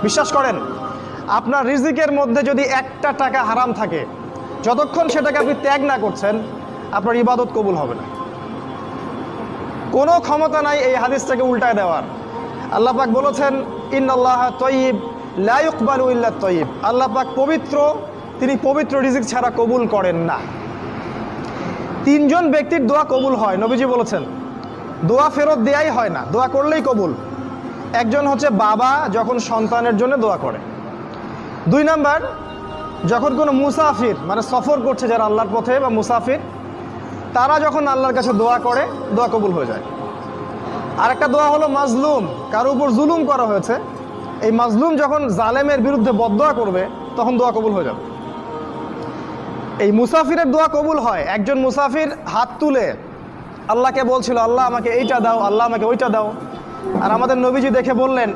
বিশ্বাস করেন, আপনার রিজিকের মধ্যে যদি একটা টাকা হারাম থাকে, যতক্ষণ সেটাকে আপনি ত্যাগ না করছেন, আপনার ইবাদত কবুল হবে না। কোনো ক্ষমতা নাই এই হাদিসটাকে উল্টায় দেওয়ার। আল্লাহ পাক বলেছেন, ইন্নাল্লাহা তাইয়্যিব লা ইকবালু ইল্লা তাইয়্যিব। আল্লাহ পাক পবিত্র, তিনি পবিত্র রিজিক ছাড়া কবুল করেন না। তিনজন ব্যক্তির দোয়া কবুল হয়, নবীজি বলেছেন। দোয়া ফেরত দেয়াই হয় না, দোয়া করলেই কবুল। একজন হচ্ছে বাবা যখন সন্তানের জন্য দোয়া করে। 2 নাম্বার, যখন কোনো মুসাফির মানে সফর করছে যারা আল্লাহর পথে বা মুসাফির, তারা যখন আল্লাহর কাছে দোয়া করে, দোয়া কবুল হয়ে যায়। আরেকটা দোয়া হলো মাজলুম, কারো উপর জুলুম করা হয়েছে, এই মাজলুম যখন জালেমের বিরুদ্ধে বদদোয়া করবে, তখন দোয়া কবুল হয়ে যাবে। এই মুসাফিরের দোয়া কবুল হয়। একজন মুসাফির হাত তুলে আল্লাহকে বলছিল, আল্লাহ আমাকে এইটা দাও, আল্লাহ আমাকে ওইটা দাও। আর আমাদের নবীজি দেখে বললেন,